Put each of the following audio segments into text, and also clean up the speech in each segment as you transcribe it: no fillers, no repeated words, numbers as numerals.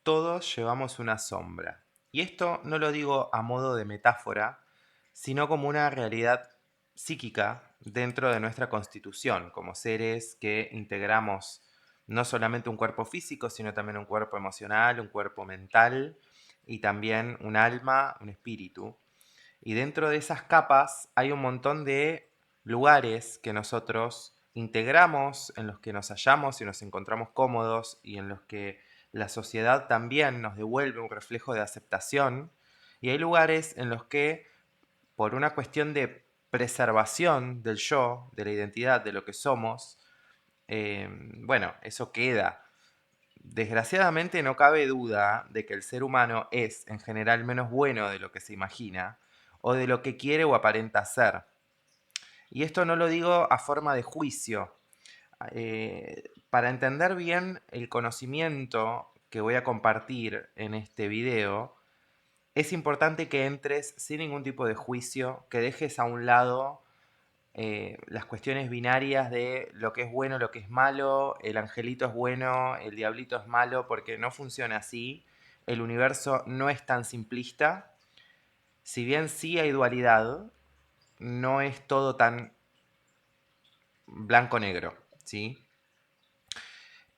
todos llevamos una sombra. Y esto no lo digo a modo de metáfora, sino como una realidad psíquica dentro de nuestra constitución, como seres que integramos no solamente un cuerpo físico, sino también un cuerpo emocional, un cuerpo mental y también un alma, un espíritu. Y dentro de esas capas hay un montón de lugares que nosotros integramos, en los que nos hallamos y nos encontramos cómodos y en los que la sociedad también nos devuelve un reflejo de aceptación. Y hay lugares en los que, por una cuestión de preservación del yo, de la identidad, de lo que somos, bueno, eso queda. Desgraciadamente no cabe duda de que el ser humano es en general menos bueno de lo que se imagina o de lo que quiere o aparenta ser. Y esto no lo digo a forma de juicio. Para entender bien el conocimiento que voy a compartir en este video, es importante que entres sin ningún tipo de juicio, que dejes a un lado las cuestiones binarias de lo que es bueno, lo que es malo, el angelito es bueno, el diablito es malo, porque no funciona así. El universo no es tan simplista. Si bien sí hay dualidad, no es todo tan blanco-negro, ¿sí?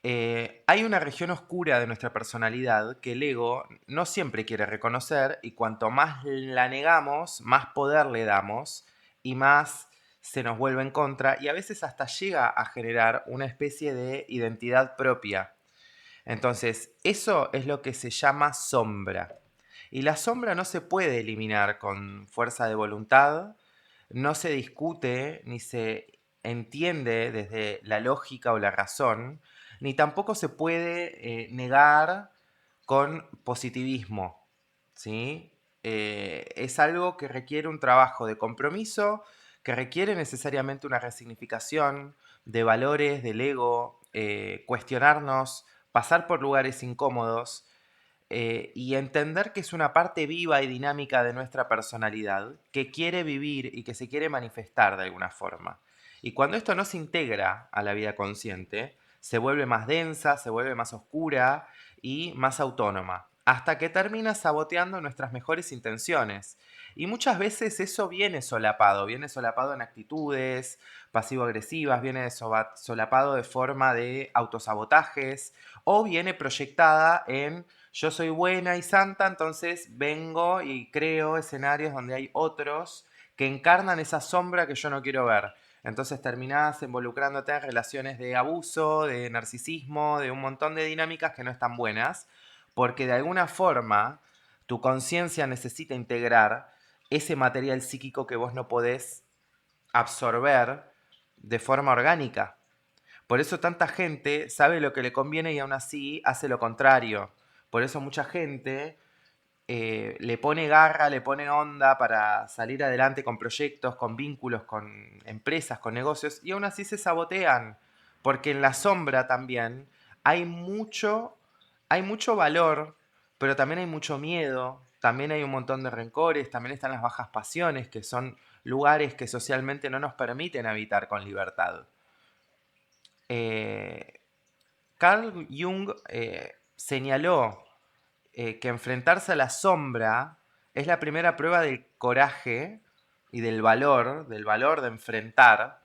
Hay una región oscura de nuestra personalidad que el ego no siempre quiere reconocer y cuanto más la negamos, más poder le damos y más se nos vuelve en contra y a veces hasta llega a generar una especie de identidad propia. Entonces, eso es lo que se llama sombra. Y la sombra no se puede eliminar con fuerza de voluntad, no se discute ni se entiende desde la lógica o la razón, ni tampoco se puede negar con positivismo, ¿sí? Es algo que requiere un trabajo de compromiso, que requiere necesariamente una resignificación de valores, del ego, cuestionarnos, pasar por lugares incómodos y entender que es una parte viva y dinámica de nuestra personalidad que quiere vivir y que se quiere manifestar de alguna forma. Y cuando esto no se integra a la vida consciente, se vuelve más densa, se vuelve más oscura y más autónoma, hasta que termina saboteando nuestras mejores intenciones. Y muchas veces eso viene solapado en actitudes pasivo-agresivas, viene solapado de forma de autosabotajes o viene proyectada en yo soy buena y santa, entonces vengo y creo escenarios donde hay otros que encarnan esa sombra que yo no quiero ver. Entonces terminás involucrándote en relaciones de abuso, de narcisismo, de un montón de dinámicas que no están buenas, porque de alguna forma tu conciencia necesita integrar ese material psíquico que vos no podés absorber de forma orgánica. Por eso tanta gente sabe lo que le conviene y aún así hace lo contrario. Por eso mucha gente le pone garra, le pone onda para salir adelante con proyectos, con vínculos, con empresas, con negocios, y aún así se sabotean. Porque en la sombra también hay hay mucho valor, pero también hay mucho miedo, también hay un montón de rencores, también están las bajas pasiones, que son lugares que socialmente no nos permiten habitar con libertad. Eh, Carl Jung señaló que enfrentarse a la sombra es la primera prueba del coraje y del valor de enfrentar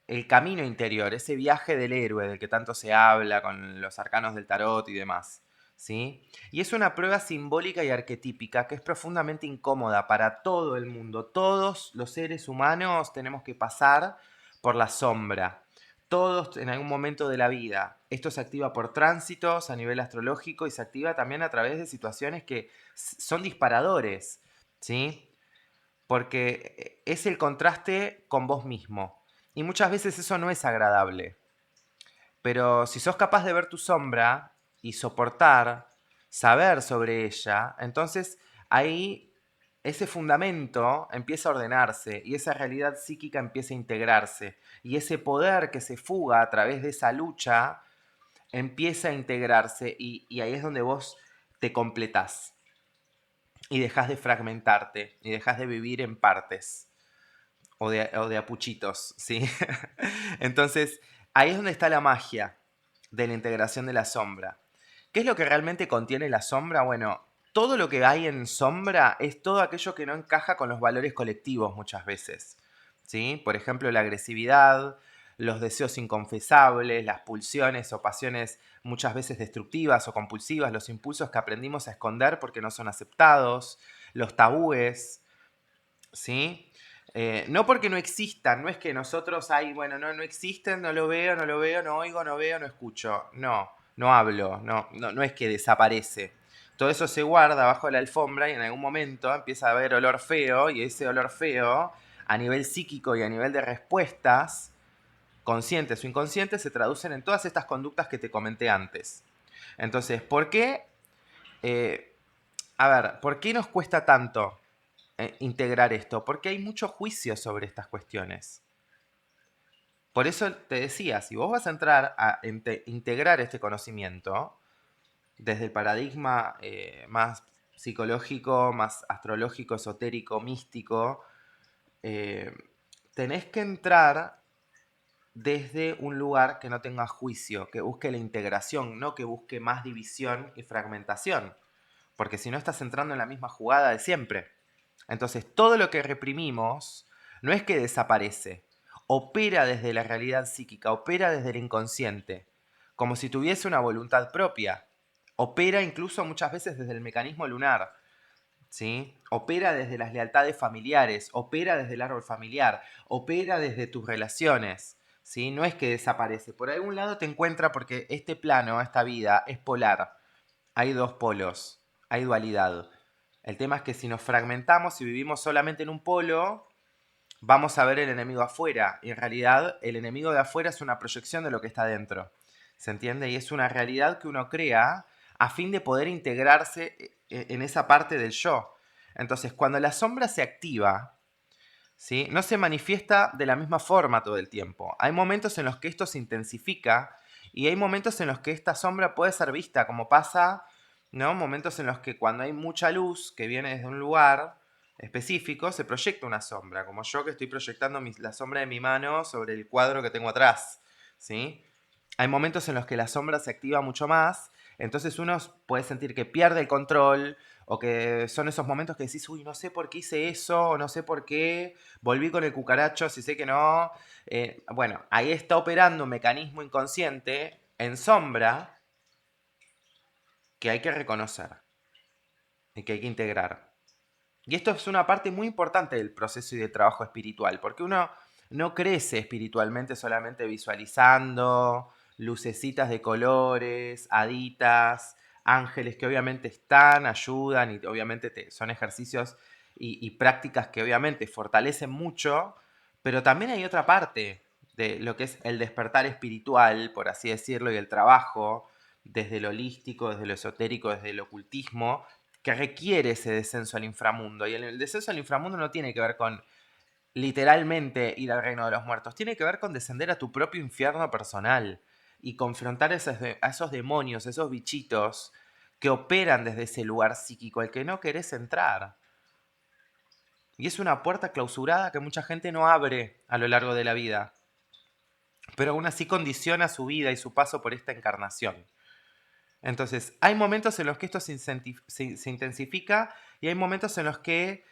el camino interior, ese viaje del héroe del que tanto se habla con los arcanos del tarot y demás. ¿Sí? Y es una prueba simbólica y arquetípica que es profundamente incómoda para todo el mundo. Todos los seres humanos tenemos que pasar por la sombra. Todos en algún momento de la vida. Esto se activa por tránsitos a nivel astrológico y se activa también a través de situaciones que son disparadores. ¿Sí? Porque es el contraste con vos mismo. Y muchas veces eso no es agradable. Pero si sos capaz de ver tu sombra y soportar, saber sobre ella, entonces ahí ese fundamento empieza a ordenarse y esa realidad psíquica empieza a integrarse. Y ese poder que se fuga a través de esa lucha empieza a integrarse y ahí es donde vos te completás y dejas de fragmentarte y dejas de vivir en partes o de apuchitos, ¿sí? Entonces, ahí es donde está la magia de la integración de la sombra. ¿Qué es lo que realmente contiene la sombra? Bueno, todo lo que hay en sombra es todo aquello que no encaja con los valores colectivos muchas veces. ¿Sí? Por ejemplo, la agresividad, los deseos inconfesables, las pulsiones o pasiones muchas veces destructivas o compulsivas, los impulsos que aprendimos a esconder porque no son aceptados, los tabúes, ¿sí? No porque no existan, no es que nosotros, ay, bueno, no existen, no lo veo, no oigo, no veo, no escucho. No, no hablo, no es que desaparece. Todo eso se guarda bajo la alfombra y en algún momento empieza a haber olor feo y ese olor feo, a nivel psíquico y a nivel de respuestas, conscientes o inconscientes, se traducen en todas estas conductas que te comenté antes. Entonces, ¿por qué? eh, ¿Por qué nos cuesta tanto integrar esto? Porque hay mucho juicio sobre estas cuestiones. Por eso te decía, si vos vas a entrar a integrar este conocimiento desde el paradigma más psicológico, más astrológico, esotérico, místico, eh, tenés que entrar desde un lugar que no tenga juicio, que busque la integración, no que busque más división y fragmentación. Porque si no estás entrando en la misma jugada de siempre. Entonces, todo lo que reprimimos no es que desaparece, opera desde la realidad psíquica, opera desde el inconsciente, como si tuviese una voluntad propia. Opera incluso muchas veces desde el mecanismo lunar, ¿sí? Opera desde las lealtades familiares, opera desde el árbol familiar, opera desde tus relaciones, ¿sí? No es que desaparece. Por algún lado te encuentra porque este plano, esta vida, es polar. Hay dos polos, hay dualidad. El tema es que si nos fragmentamos y vivimos solamente en un polo, vamos a ver el enemigo afuera. Y en realidad el enemigo de afuera es una proyección de lo que está dentro. ¿Se entiende? Y es una realidad que uno crea a fin de poder integrarse en esa parte del yo. Entonces, cuando la sombra se activa, ¿sí? No se manifiesta de la misma forma todo el tiempo. Hay momentos en los que esto se intensifica y hay momentos en los que esta sombra puede ser vista, como pasa, ¿no? Momentos en los que cuando hay mucha luz que viene desde un lugar específico, se proyecta una sombra, como yo que estoy proyectando la sombra de mi mano sobre el cuadro que tengo atrás, ¿sí? Hay momentos en los que la sombra se activa mucho más, entonces uno puede sentir que pierde el control, o que son esos momentos que decís, uy, no sé por qué hice eso, o no sé por qué volví con el cucaracho, si sé que no. Bueno, ahí está operando un mecanismo inconsciente en sombra que hay que reconocer y que hay que integrar. Y esto es una parte muy importante del proceso y del trabajo espiritual, porque uno no crece espiritualmente solamente visualizando lucecitas de colores, haditas, ángeles que obviamente están, ayudan y obviamente son ejercicios y prácticas que obviamente fortalecen mucho, pero también hay otra parte de lo que es el despertar espiritual, por así decirlo, y el trabajo desde lo holístico, desde lo esotérico, desde el ocultismo, que requiere ese descenso al inframundo. Y el descenso al inframundo no tiene que ver con literalmente ir al reino de los muertos, tiene que ver con descender a tu propio infierno personal y confrontar a esos demonios, esos bichitos que operan desde ese lugar psíquico al que no querés entrar. Y es una puerta clausurada que mucha gente no abre a lo largo de la vida, pero aún así condiciona su vida y su paso por esta encarnación. Entonces, hay momentos en los que esto se intensifica y hay momentos en los que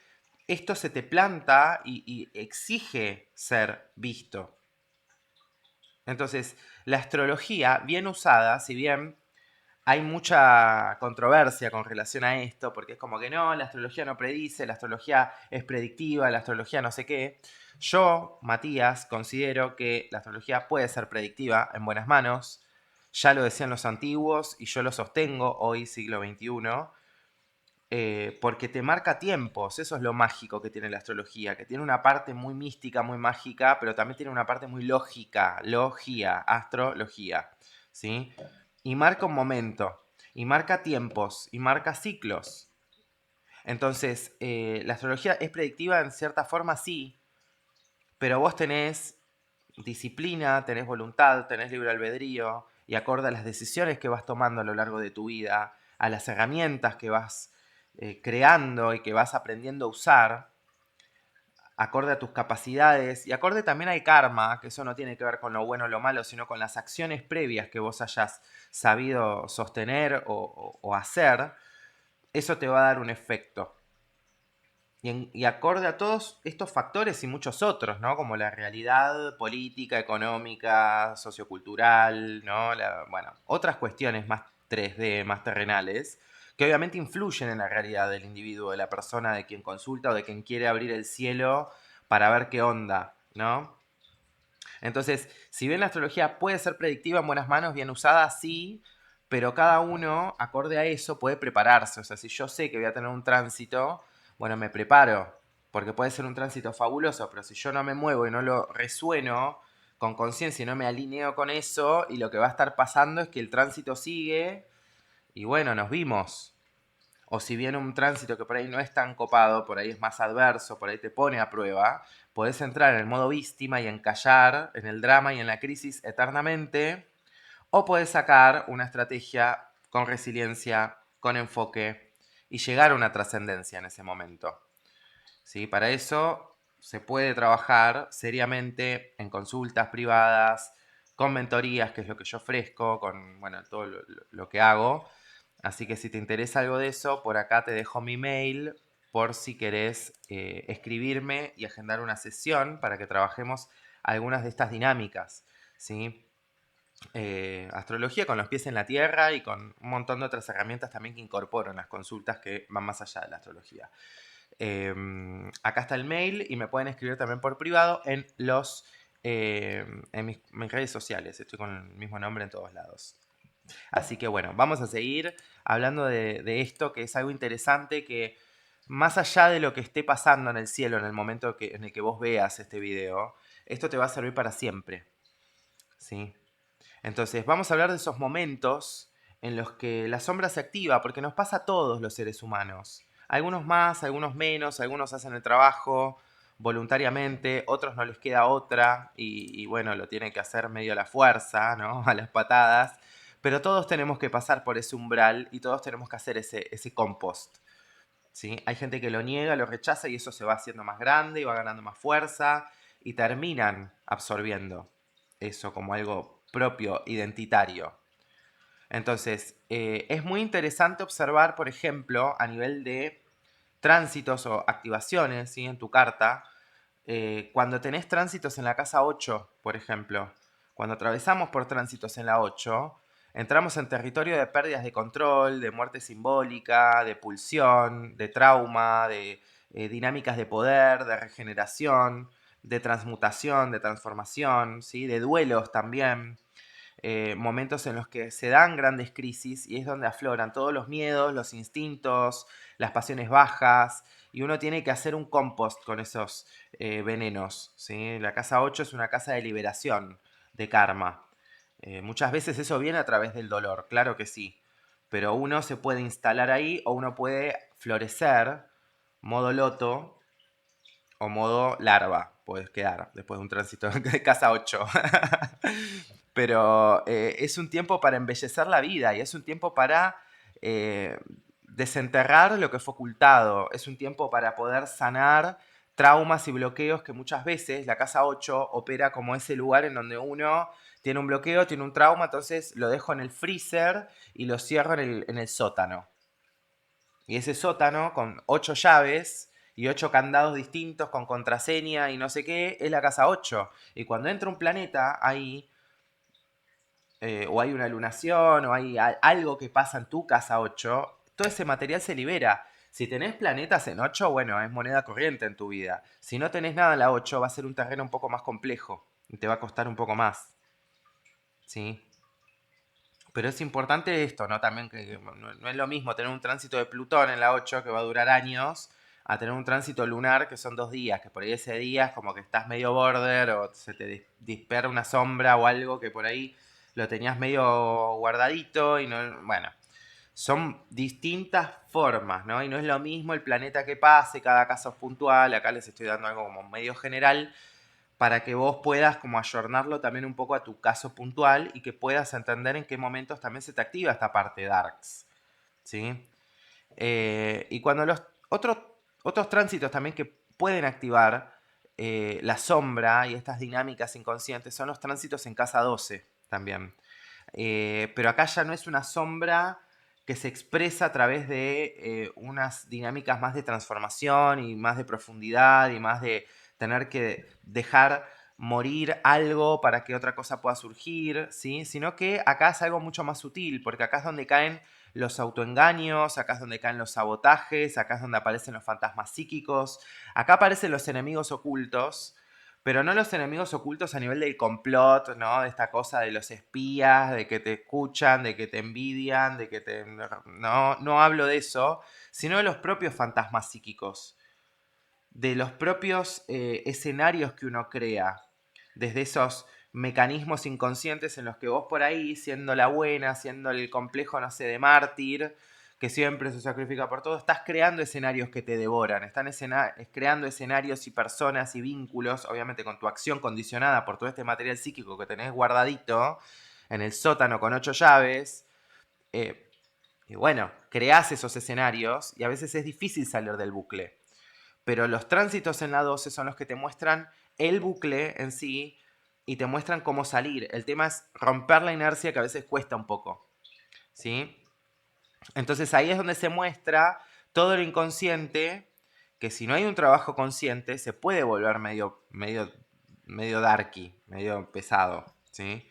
esto se te planta y exige ser visto. Entonces, la astrología, bien usada, si bien hay mucha controversia con relación a esto, porque es como que no, la astrología no predice, la astrología es predictiva, la astrología no sé qué. Yo, Matías, considero que la astrología puede ser predictiva en buenas manos. Ya lo decían los antiguos y yo lo sostengo hoy, siglo XXI, porque te marca tiempos. Eso es lo mágico que tiene la astrología, que tiene una parte muy mística, muy mágica, pero también tiene una parte muy lógica, logía, astrología, ¿sí? Y marca un momento, y marca tiempos, y marca ciclos. Entonces, la astrología es predictiva en cierta forma, sí, pero vos tenés disciplina, tenés voluntad, tenés libre albedrío, y acorde a las decisiones que vas tomando a lo largo de tu vida, a las herramientas que vas creando y que vas aprendiendo a usar, acorde a tus capacidades y acorde también al karma, que eso no tiene que ver con lo bueno o lo malo, sino con las acciones previas que vos hayas sabido sostener o hacer, eso te va a dar un efecto. Y acorde a todos estos factores y muchos otros, ¿no? Como la realidad política, económica, sociocultural, ¿no? Bueno, otras cuestiones más 3D, más terrenales, que obviamente influyen en la realidad del individuo, de la persona, de quien consulta o de quien quiere abrir el cielo para ver qué onda, ¿no? Entonces, si bien la astrología puede ser predictiva en buenas manos, bien usada, sí, pero cada uno, acorde a eso, puede prepararse. O sea, si yo sé que voy a tener un tránsito, bueno, me preparo, porque puede ser un tránsito fabuloso, pero si yo no me muevo y no lo resueno con conciencia y no me alineo con eso, y lo que va a estar pasando es que el tránsito sigue y bueno, nos vimos. O si viene un tránsito que por ahí no es tan copado, por ahí es más adverso, por ahí te pone a prueba, podés entrar en el modo víctima y encallar en el drama y en la crisis eternamente, o podés sacar una estrategia con resiliencia, con enfoque y llegar a una trascendencia en ese momento. ¿Sí? Para eso se puede trabajar seriamente en consultas privadas, con mentorías, que es lo que yo ofrezco, con bueno, todo lo que hago. Así que si te interesa algo de eso, por acá te dejo mi mail por si querés escribirme y agendar una sesión para que trabajemos algunas de estas dinámicas. ¿Sí? Astrología con los pies en la tierra y con un montón de otras herramientas también que incorporo en las consultas que van más allá de la astrología. Acá está el mail y me pueden escribir también por privado en mis redes sociales. Estoy con el mismo nombre en todos lados. Así que bueno, vamos a seguir hablando de esto, que es algo interesante, que más allá de lo que esté pasando en el cielo en el momento en el que vos veas este video, esto te va a servir para siempre. ¿Sí? Entonces, vamos a hablar de esos momentos en los que la sombra se activa, porque nos pasa a todos los seres humanos. Algunos más, algunos menos, algunos hacen el trabajo voluntariamente, otros no les queda otra y bueno, lo tienen que hacer medio a la fuerza, ¿no? A las patadas. Pero todos tenemos que pasar por ese umbral y todos tenemos que hacer ese compost. ¿Sí? Hay gente que lo niega, lo rechaza y eso se va haciendo más grande y va ganando más fuerza y terminan absorbiendo eso como algo propio, identitario. Entonces, es muy interesante observar, por ejemplo, a nivel de tránsitos o activaciones, ¿sí? En tu carta, cuando tenés tránsitos en la casa 8, por ejemplo, cuando atravesamos por tránsitos en la 8, entramos en territorio de pérdidas de control, de muerte simbólica, de pulsión, de trauma, de dinámicas de poder, de regeneración, de transmutación, de transformación, ¿sí? De duelos también. Momentos en los que se dan grandes crisis y es donde afloran todos los miedos, los instintos, las pasiones bajas, y uno tiene que hacer un compost con esos venenos. ¿Sí? La casa 8 es una casa de liberación, de karma. Muchas veces eso viene a través del dolor, claro que sí, pero uno se puede instalar ahí o uno puede florecer, modo loto o modo larva, puedes quedar después de un tránsito de casa 8. Pero es un tiempo para embellecer la vida y es un tiempo para eh, desenterrar lo que fue ocultado. Es un tiempo para poder sanar traumas y bloqueos que muchas veces la casa 8 opera como ese lugar en donde uno tiene un bloqueo, tiene un trauma, entonces lo dejo en el freezer y lo cierro en el sótano. Y ese sótano con 8 llaves y 8 candados distintos con contraseña y no sé qué, es la casa 8. Y cuando entra un planeta ahí, o hay una lunación, o hay algo que pasa en tu casa 8, todo ese material se libera. Si tenés planetas en 8, bueno, es moneda corriente en tu vida. Si no tenés nada en la 8, va a ser un terreno un poco más complejo y te va a costar un poco más. ¿Sí? Pero es importante esto, ¿no? También que no es lo mismo tener un tránsito de Plutón en la 8 que va a durar años, a tener un tránsito lunar que son 2 días, que por ahí ese día es como que estás medio border o se te dispara una sombra o algo que por ahí lo tenías medio guardadito y no, bueno, son distintas formas, ¿no? Y no es lo mismo el planeta que pase, cada caso es puntual, acá les estoy dando algo como medio general, para que vos puedas como ayornarlo también un poco a tu caso puntual y que puedas entender en qué momentos también se te activa esta parte darks, ¿sí? Y cuando los otros tránsitos también que pueden activar la sombra y estas dinámicas inconscientes son los tránsitos en casa 12 también. Pero acá ya no es una sombra que se expresa a través de unas dinámicas más de transformación y más de profundidad y más de tener que dejar morir algo para que otra cosa pueda surgir, ¿sí? Sino que acá es algo mucho más sutil, porque acá es donde caen los autoengaños, acá es donde caen los sabotajes, acá es donde aparecen los fantasmas psíquicos, acá aparecen los enemigos ocultos, pero no los enemigos ocultos a nivel del complot, ¿no? De esta cosa de los espías, de que te escuchan, de que te envidian, de que te... No, no hablo de eso, sino de los propios fantasmas psíquicos, de los propios escenarios que uno crea, desde esos mecanismos inconscientes en los que vos por ahí, siendo la buena, siendo el complejo, no sé, de mártir, que siempre se sacrifica por todo, estás creando escenarios que te devoran, creando escenarios y personas y vínculos, obviamente con tu acción condicionada por todo este material psíquico que tenés guardadito en el sótano con 8 llaves, eh, y bueno, creás esos escenarios y a veces es difícil salir del bucle. Pero los tránsitos en la 12 son los que te muestran el bucle en sí y te muestran cómo salir. El tema es romper la inercia que a veces cuesta un poco, ¿sí? Entonces ahí es donde se muestra todo lo inconsciente, que si no hay un trabajo consciente se puede volver medio darky, medio pesado, ¿sí?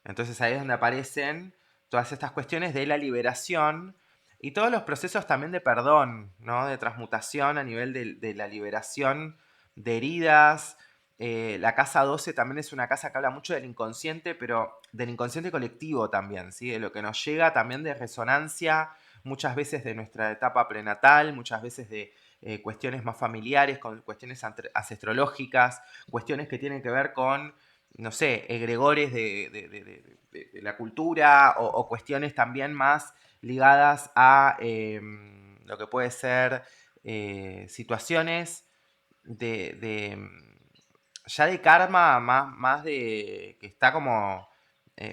Entonces ahí es donde aparecen todas estas cuestiones de la liberación y todos los procesos también de perdón, ¿no? De transmutación a nivel de la liberación de heridas. La casa 12 también es una casa que habla mucho del inconsciente, pero del inconsciente colectivo también, ¿sí? De lo que nos llega también de resonancia, muchas veces de nuestra etapa prenatal, muchas veces de cuestiones más familiares, con cuestiones ancestrológicas, cuestiones que tienen que ver con no sé, egregores de la cultura o cuestiones también más ligadas a lo que puede ser situaciones de ya de karma más de que está como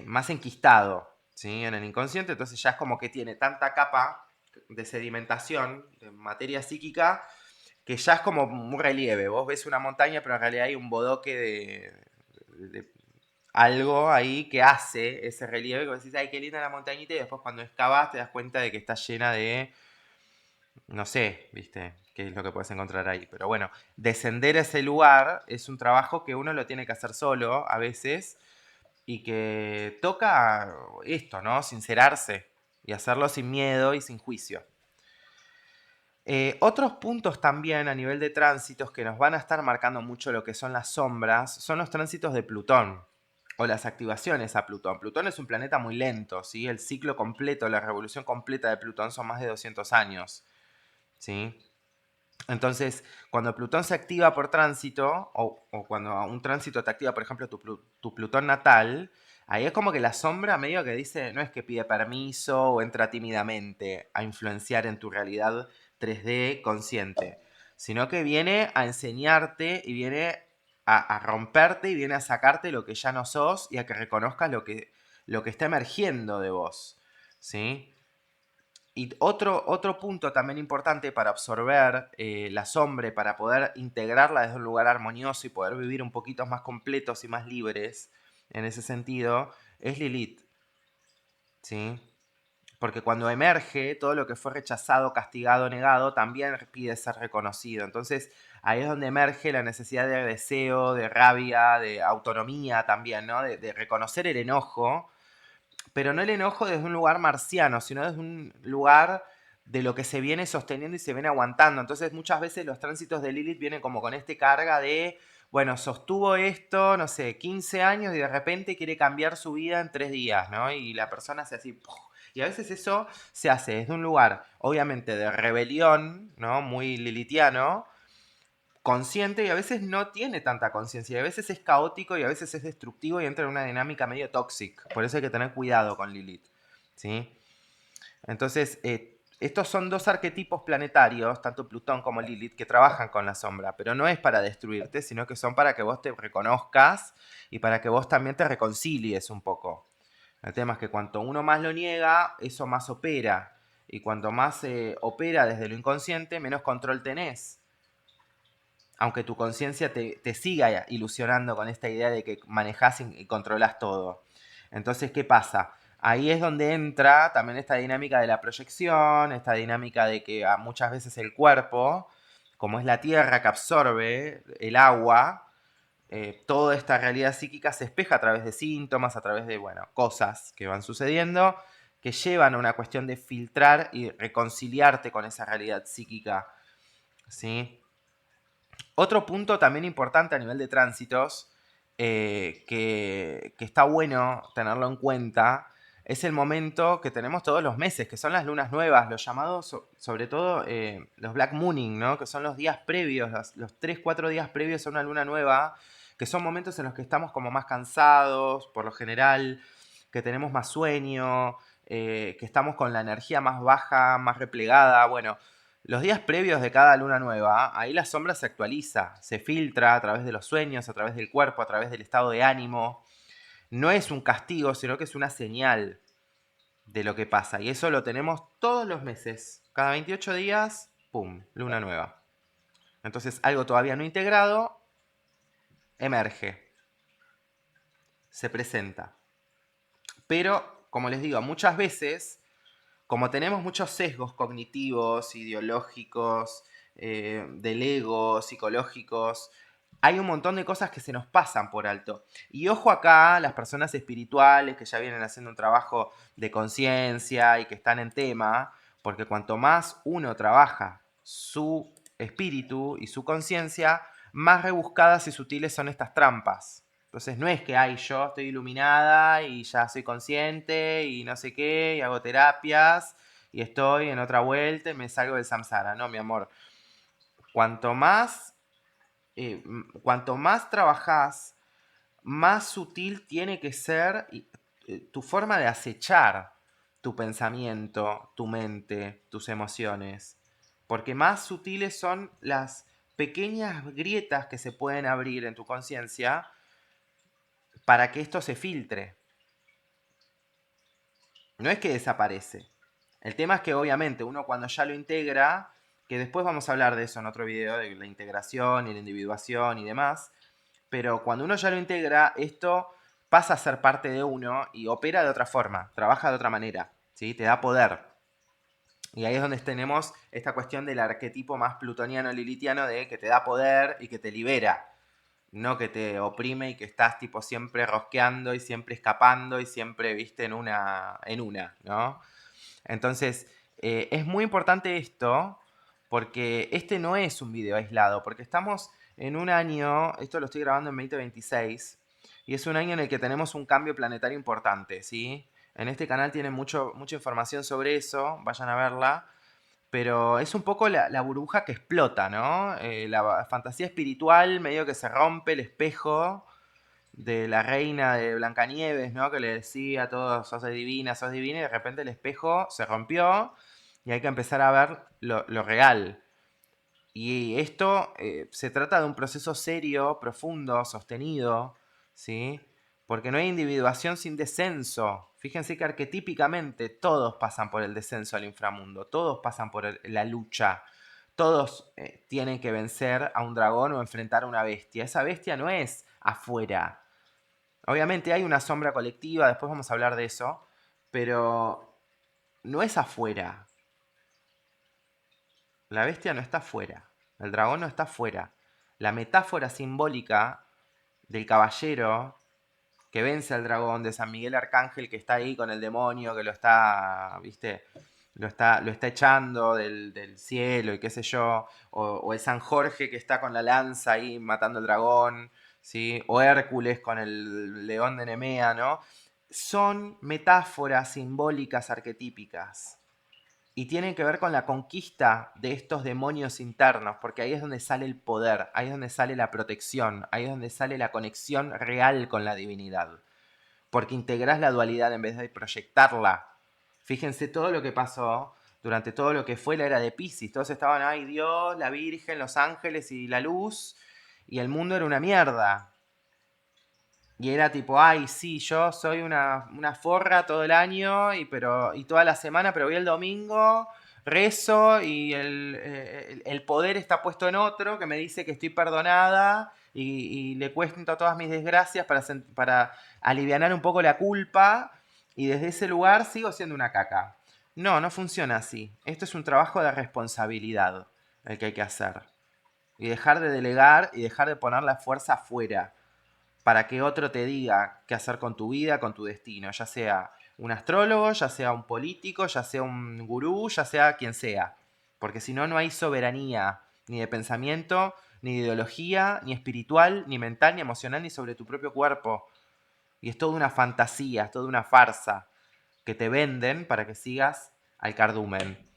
más enquistado, ¿sí? En el inconsciente, entonces ya es como que tiene tanta capa de sedimentación, de materia psíquica, que ya es como un relieve. Vos ves una montaña, pero en realidad hay un bodoque de algo ahí que hace ese relieve, que vos decís, ay, qué linda la montañita, y después cuando excavas te das cuenta de que está llena de, no sé, viste, qué es lo que puedes encontrar ahí. Pero bueno, descender a ese lugar es un trabajo que uno lo tiene que hacer solo a veces y que toca esto, ¿no? Sincerarse y hacerlo sin miedo y sin juicio. Otros puntos también a nivel de tránsitos que nos van a estar marcando mucho lo que son las sombras son los tránsitos de Plutón o las activaciones a Plutón. Plutón es un planeta muy lento, ¿sí? El ciclo completo, la revolución completa de Plutón son más de 200 años, ¿sí? Entonces, cuando Plutón se activa por tránsito, o cuando un tránsito te activa, por ejemplo, tu Plutón natal, ahí es como que la sombra medio que dice, no es que pide permiso o entra tímidamente a influenciar en tu realidad 3D consciente, sino que viene a enseñarte y viene a romperte y viene a sacarte lo que ya no sos y a que reconozcas lo que está emergiendo de vos, ¿sí? Y otro punto también importante para absorber la sombra, para poder integrarla desde un lugar armonioso y poder vivir un poquito más completos y más libres en ese sentido, es Lilith, ¿sí? Porque cuando emerge, todo lo que fue rechazado, castigado, negado, también pide ser reconocido. Entonces, ahí es donde emerge la necesidad de deseo, de rabia, de autonomía también, ¿no? De reconocer el enojo, pero no el enojo desde un lugar marciano, sino desde un lugar de lo que se viene sosteniendo y se viene aguantando. Entonces muchas veces los tránsitos de Lilith vienen como con este carga de, bueno, sostuvo esto, no sé, 15 años y de repente quiere cambiar su vida en 3 días, ¿no? Y la persona hace así, ¡puf! Y a veces eso se hace desde un lugar, obviamente, de rebelión, ¿no? Muy lilitiano, consciente y a veces no tiene tanta conciencia. Y a veces es caótico y a veces es destructivo y entra en una dinámica medio tóxica. Por eso hay que tener cuidado con Lilith. ¿Sí? Entonces, estos son dos arquetipos planetarios, tanto Plutón como Lilith, que trabajan con la sombra, pero no es para destruirte, sino que son para que vos te reconozcas y para que vos también te reconcilies un poco. El tema es que cuanto uno más lo niega, eso más opera. Y cuanto más opera desde lo inconsciente, menos control tenés. aunque tu conciencia te siga ilusionando con esta idea de que manejás y controlás todo. Entonces, ¿qué pasa? Ahí es donde entra también esta dinámica de la proyección, esta dinámica de que muchas veces el cuerpo, como es la tierra que absorbe el agua, toda esta realidad psíquica se espeja a través de síntomas, a través de, bueno, cosas que van sucediendo, que llevan a una cuestión de filtrar y reconciliarte con esa realidad psíquica, ¿sí? Otro punto también importante a nivel de tránsitos, que está bueno tenerlo en cuenta, es el momento que tenemos todos los meses, que son las lunas nuevas, los llamados, sobre todo los Black Mooning, ¿no? Que son los días previos, los 3-4 días previos a una luna nueva, que son momentos en los que estamos como más cansados, por lo general, que tenemos más sueño, que estamos con la energía más baja, más replegada. Bueno, los días previos de cada luna nueva, ahí la sombra se actualiza, se filtra a través de los sueños, a través del cuerpo, a través del estado de ánimo. No es un castigo, sino que es una señal de lo que pasa. Y eso lo tenemos todos los meses. Cada 28 días, ¡pum!, luna nueva. Entonces algo todavía no integrado emerge, se presenta. Pero, como les digo, muchas veces, como tenemos muchos sesgos cognitivos, ideológicos, del ego, psicológicos, hay un montón de cosas que se nos pasan por alto. Y ojo acá, las personas espirituales que ya vienen haciendo un trabajo de conciencia y que están en tema, porque cuanto más uno trabaja su espíritu y su conciencia, más rebuscadas y sutiles son estas trampas. Entonces no es que, ay, yo estoy iluminada y ya soy consciente y no sé qué, y hago terapias y estoy en otra vuelta y me salgo del samsara. No, mi amor. Cuanto más, cuanto más trabajás, más sutil tiene que ser tu forma de acechar tu pensamiento, tu mente, tus emociones. Porque más sutiles son las pequeñas grietas que se pueden abrir en tu conciencia para que esto se filtre. No es que desaparece. El tema es que obviamente uno cuando ya lo integra, que después vamos a hablar de eso en otro video, de la integración y la individuación y demás, pero cuando uno ya lo integra, esto pasa a ser parte de uno y opera de otra forma, trabaja de otra manera, ¿sí? Te da poder. Y ahí es donde tenemos esta cuestión del arquetipo más plutoniano-lilitiano de que te da poder y que te libera, no que te oprime y que estás tipo siempre rosqueando y siempre escapando y siempre, viste, en una, ¿no? Entonces, es muy importante esto porque este no es un video aislado, porque estamos en un año, esto lo estoy grabando en 2026, y es un año en el que tenemos un cambio planetario importante, ¿sí? En este canal tienen mucha información sobre eso, vayan a verla, pero es un poco la burbuja que explota, ¿no? La fantasía espiritual, medio que se rompe el espejo de la reina de Blancanieves, ¿no? Que le decía a todos, sos divina, y de repente el espejo se rompió y hay que empezar a ver lo real. Y esto se trata de un proceso serio, profundo, sostenido, ¿sí? Porque no hay individuación sin descenso. Fíjense que arquetípicamente todos pasan por el descenso al inframundo, todos pasan por la lucha, todos tienen que vencer a un dragón o enfrentar a una bestia. Esa bestia no es afuera. Obviamente hay una sombra colectiva, después vamos a hablar de eso, pero no es afuera. La bestia no está afuera. El dragón no está afuera. La metáfora simbólica del caballero que vence al dragón, de San Miguel Arcángel que está ahí con el demonio, que lo está, ¿viste? Lo está echando del cielo y qué sé yo, o el San Jorge que está con la lanza ahí matando al dragón, ¿sí? O Hércules con el león de Nemea, ¿no? Son metáforas simbólicas arquetípicas y tienen que ver con la conquista de estos demonios internos, porque ahí es donde sale el poder, ahí es donde sale la protección, ahí es donde sale la conexión real con la divinidad, porque integrás la dualidad en vez de proyectarla. Fíjense todo lo que pasó durante todo lo que fue la era de Piscis. Todos estaban, ay Dios, la Virgen, los ángeles y la luz, y el mundo era una mierda. Y era tipo, ay, sí, yo soy una forra todo el año y toda la semana, pero voy el domingo rezo y el poder está puesto en otro que me dice que estoy perdonada y le cuento todas mis desgracias para alivianar un poco la culpa y desde ese lugar sigo siendo una caca. No, no funciona así. Esto es un trabajo de responsabilidad el que hay que hacer. Y dejar de delegar y dejar de poner la fuerza afuera para que otro te diga qué hacer con tu vida, con tu destino, ya sea un astrólogo, ya sea un político, ya sea un gurú, ya sea quien sea. Porque si no, no hay soberanía ni de pensamiento, ni de ideología, ni espiritual, ni mental, ni emocional, ni sobre tu propio cuerpo. Y es toda una fantasía, es toda una farsa que te venden para que sigas al cardumen.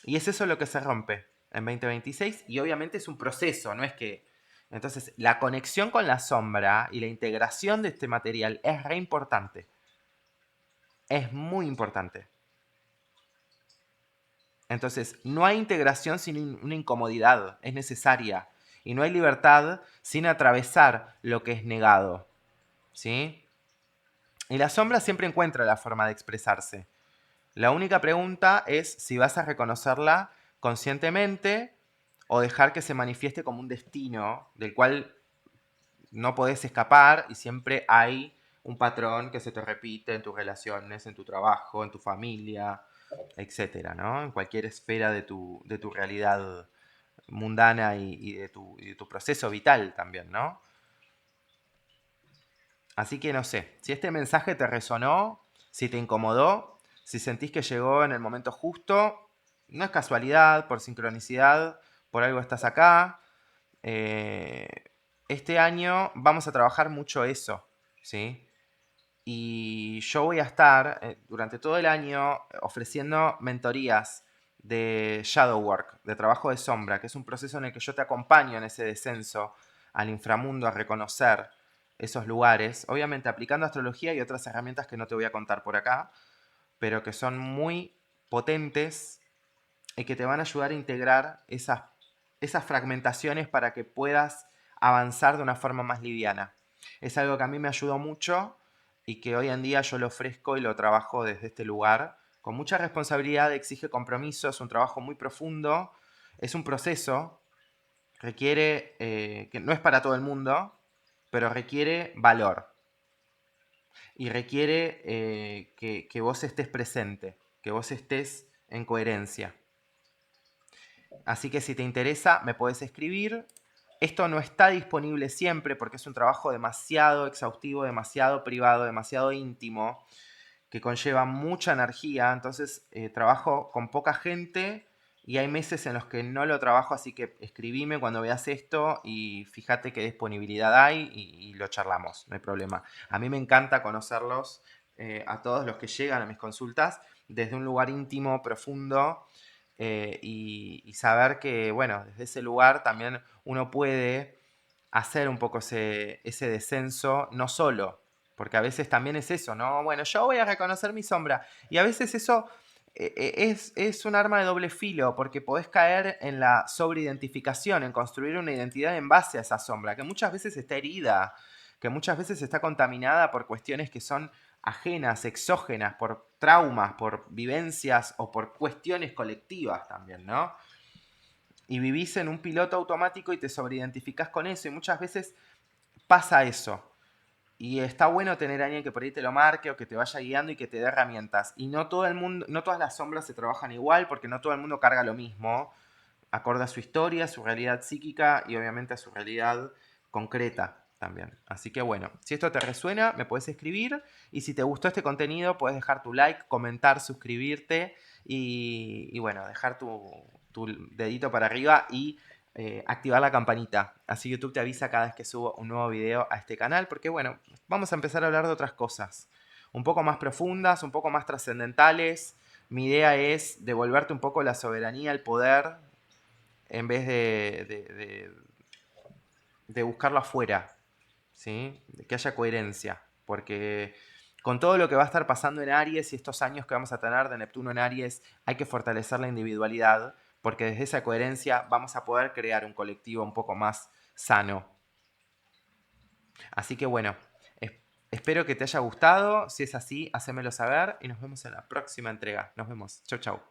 Y es eso lo que se rompe en 2026 y obviamente es un proceso, no es que... Entonces, la conexión con la sombra y la integración de este material es re importante. Es muy importante. Entonces, no hay integración sin una incomodidad, es necesaria. Y no hay libertad sin atravesar lo que es negado. ¿Sí? Y la sombra siempre encuentra la forma de expresarse. La única pregunta es si vas a reconocerla conscientemente o dejar que se manifieste como un destino del cual no podés escapar y siempre hay un patrón que se te repite en tus relaciones, en tu trabajo, en tu familia, etcétera, ¿no? En cualquier esfera de tu realidad mundana y de tu proceso vital también, ¿no? Así que no sé, si este mensaje te resonó, si te incomodó, si sentís que llegó en el momento justo, no es casualidad, por sincronicidad, por algo estás acá. Eh, este año vamos a trabajar mucho eso, ¿sí? Y yo voy a estar durante todo el año ofreciendo mentorías de shadow work, de trabajo de sombra, que es un proceso en el que yo te acompaño en ese descenso al inframundo, a reconocer esos lugares, obviamente aplicando astrología y otras herramientas que no te voy a contar por acá, pero que son muy potentes y que te van a ayudar a integrar esas fragmentaciones para que puedas avanzar de una forma más liviana. Es algo que a mí me ayudó mucho y que hoy en día yo lo ofrezco y lo trabajo desde este lugar con mucha responsabilidad, exige compromiso, es un trabajo muy profundo, es un proceso, requiere, que no es para todo el mundo, pero requiere valor y requiere que vos estés presente, que vos estés en coherencia. Así que si te interesa, me puedes escribir. Esto no está disponible siempre porque es un trabajo demasiado exhaustivo, demasiado privado, demasiado íntimo, que conlleva mucha energía. Entonces trabajo con poca gente y hay meses en los que no lo trabajo, así que escribime cuando veas esto y fíjate qué disponibilidad hay y lo charlamos, no hay problema. A mí me encanta conocerlos a todos los que llegan a mis consultas desde un lugar íntimo, profundo y saber que, bueno, desde ese lugar también uno puede hacer un poco ese descenso, no solo, porque a veces también es eso, ¿no? Bueno, yo voy a reconocer mi sombra. Y a veces eso es un arma de doble filo, porque podés caer en la sobreidentificación, en construir una identidad en base a esa sombra, que muchas veces está herida, que muchas veces está contaminada por cuestiones que son ajenas, exógenas, por traumas, por vivencias o por cuestiones colectivas también, ¿no? Y vivís en un piloto automático y te sobreidentificás con eso, y muchas veces pasa eso. Y está bueno tener a alguien que por ahí te lo marque o que te vaya guiando y que te dé herramientas. Y no todo el mundo, no todas las sombras se trabajan igual porque no todo el mundo carga lo mismo, acorde a su historia, a su realidad psíquica y obviamente a su realidad concreta también. Así que bueno, si esto te resuena, me puedes escribir y si te gustó este contenido, puedes dejar tu like, comentar, suscribirte y bueno, dejar tu dedito para arriba y activar la campanita. Así YouTube te avisa cada vez que subo un nuevo video a este canal porque bueno, vamos a empezar a hablar de otras cosas. Un poco más profundas, un poco más trascendentales. Mi idea es devolverte un poco la soberanía, el poder, en vez de buscarlo afuera, ¿sí? De que haya coherencia, porque con todo lo que va a estar pasando en Aries y estos años que vamos a tener de Neptuno en Aries, hay que fortalecer la individualidad, porque desde esa coherencia vamos a poder crear un colectivo un poco más sano. Así que bueno, espero que te haya gustado, si es así, hacémelo saber y nos vemos en la próxima entrega. Nos vemos, chau chau.